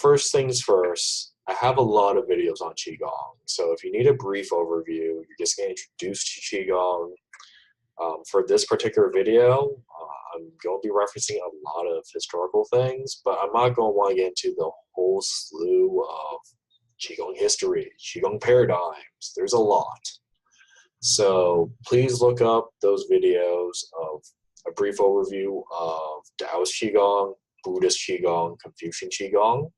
first things first, I have a lot of videos on Qigong. So if you need a brief overview, you're just getting introduced to Qigong. For this particular video, I'm going to be referencing a lot of historical things, but I'm not going to want to get into the whole slew of Qigong history, Qigong paradigms. There's a lot. So please look up those videos of a brief overview of Daoist Qigong, Buddhist Qigong, Confucian Qigong,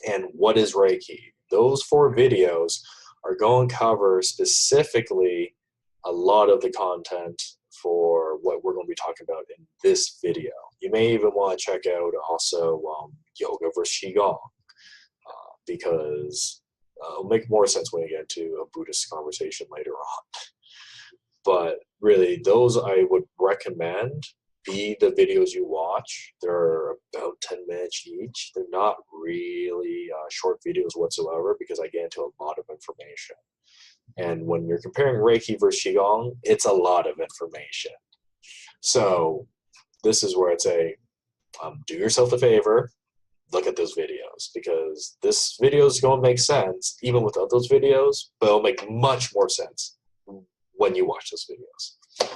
and what is Reiki. Those 4 videos are going to cover specifically a lot of the content for what we're going to be talking about in this video. You may even want to check out also yoga versus Qigong, because it'll make more sense when we get into a Buddhist conversation later on. But really, those I would recommend be the videos you watch. They're about 10 minutes each. They're not really short videos whatsoever, because I get into a lot of information. And when you're comparing Reiki versus Qigong, it's a lot of information. So this is where I'd say, do yourself a favor, look at those videos, because this video is going to make sense even without those videos, but it'll make much more sense when you watch those videos.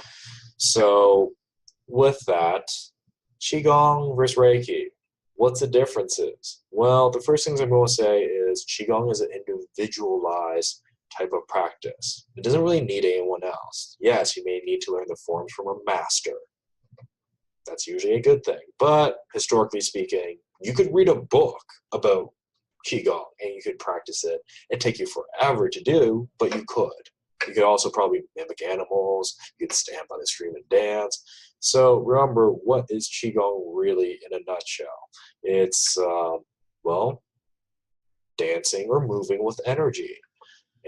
So with that, Qigong versus Reiki, what's the differences? Well, the first things I'm going to say is Qigong is an individualized type of practice. It doesn't really need anyone else. Yes, you may need to learn the forms from a master. That's usually a good thing. But historically speaking, you could read a book about Qigong and you could practice it. It'd take you forever to do, but you could. You could also probably mimic animals. You could stand by the stream and dance. So remember, what is Qigong really in a nutshell? It's, dancing or moving with energy.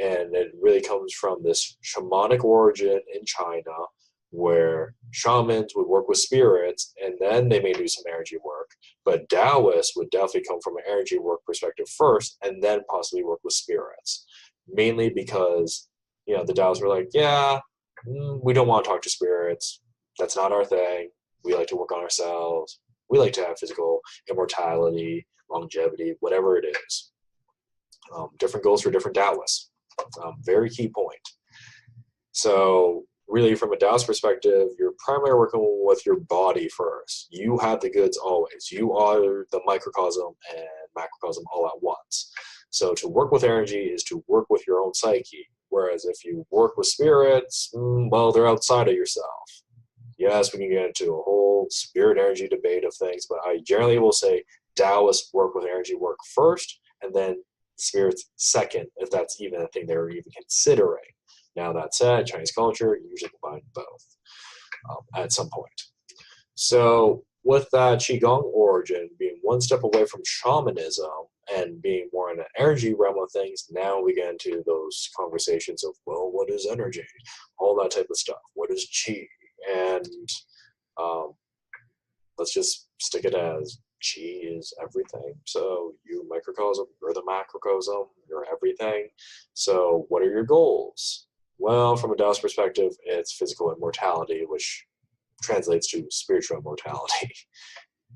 And it really comes from this shamanic origin in China, where shamans would work with spirits, and then they may do some energy work. But Daoists would definitely come from an energy work perspective first, and then possibly work with spirits. Mainly because, the Daoists were like, we don't want to talk to spirits. That's not our thing. We like to work on ourselves. We like to have physical immortality, longevity, whatever it is. Different goals for different Daoists. Very key point. So really, from a Taoist perspective, you're primarily working with your body first. You have the goods always. You are the microcosm and macrocosm all at once. So to work with energy is to work with your own psyche. Whereas if you work with spirits, they're outside of yourself. Yes, we can get into a whole spirit energy debate of things, but I generally will say Taoists work with energy work first, and then spirits second, if that's even a thing they're even considering. Now that said, Chinese culture usually combines both at some point. So with that Qigong origin being one step away from shamanism and being more in an energy realm of things, now we get into those conversations of, what is energy? All that type of stuff. What is Qi? And let's just stick it as Qi is everything. So you microcosm, you're the macrocosm, you're everything. So what are your goals? Well, from a Taoist perspective, it's physical immortality, which translates to spiritual immortality.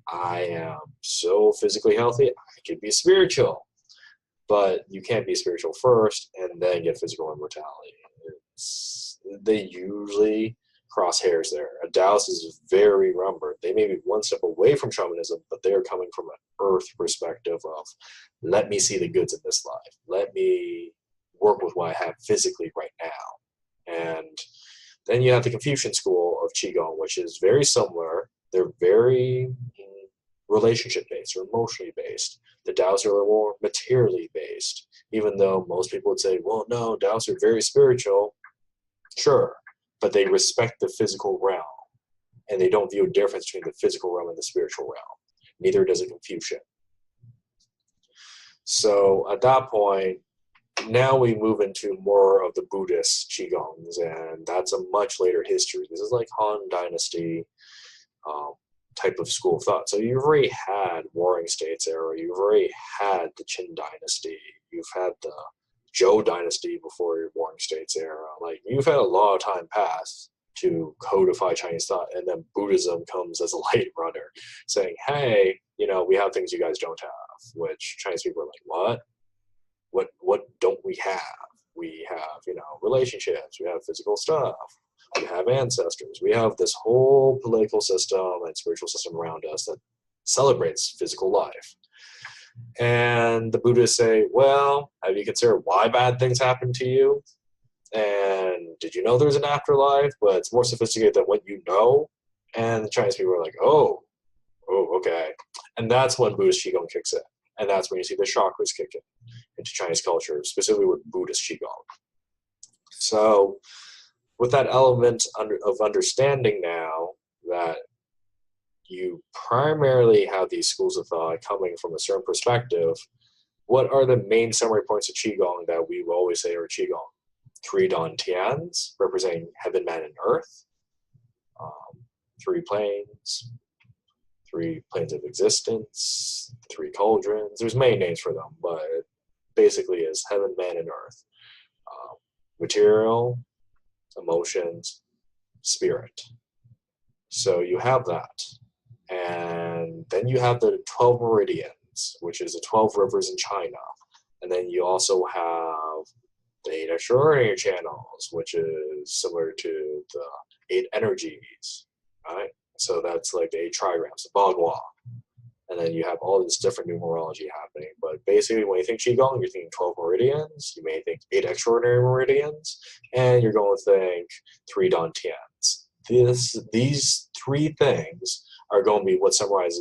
I am so physically healthy, I can be spiritual. But you can't be spiritual first and then get physical immortality. They usually cross hairs there. A Taoist is very remembered. They may be one step away from shamanism, but they are coming from an earth perspective of, let me see the goods in this life. Let me work with what I have physically right now. And then you have the Confucian school of Qigong, which is very similar. They're very relationship-based or emotionally based. The Taoists are a little more materially based, even though most people would say, well, no, Taoists are very spiritual. Sure, but they respect the physical realm, and they don't view a difference between the physical realm and the spiritual realm. Neither does a Confucian. So at that point, now we move into more of the Buddhist Qigongs, and that's a much later history. This is like Han Dynasty type of school of thought. So you've already had Warring States era, you've already had the Qin Dynasty, you've had the Zhou Dynasty before your Warring States era. Like, you've had a lot of time pass to codify Chinese thought, and then Buddhism comes as a late runner, saying, hey, we have things you guys don't have. which Chinese people are like, what don't we have? We have, relationships, we have physical stuff, we have ancestors, we have this whole political system and spiritual system around us that celebrates physical life. And the Buddhists say, well, have you considered why bad things happen to you? And did you know there's an afterlife, but it's more sophisticated than what you know? And the Chinese people are like, oh, okay. And that's when Buddhist Qigong kicks in. And that's when you see the chakras kick in into Chinese culture, specifically with Buddhist Qigong. So with that element of understanding now that you primarily have these schools of thought coming from a certain perspective, what are the main summary points of Qigong that we will always say are Qigong? 3 dantians, representing heaven, man, and earth. 3 planes. 3 planes of existence. 3 cauldrons. There's many names for them, but it basically is heaven, man, and earth. Material, emotions, spirit. So you have that. And then you have the 12 meridians, which is the 12 rivers in China. And then you also have the 8 extraordinary channels, which is similar to the 8 energies, right? So that's like the 8 trigrams, the Bagua. And then you have all this different numerology happening. But basically, when you think Qigong, you're thinking 12 meridians. You may think 8 extraordinary meridians. And you're going to think 3 dantians. These 3 things are going to be what summarizes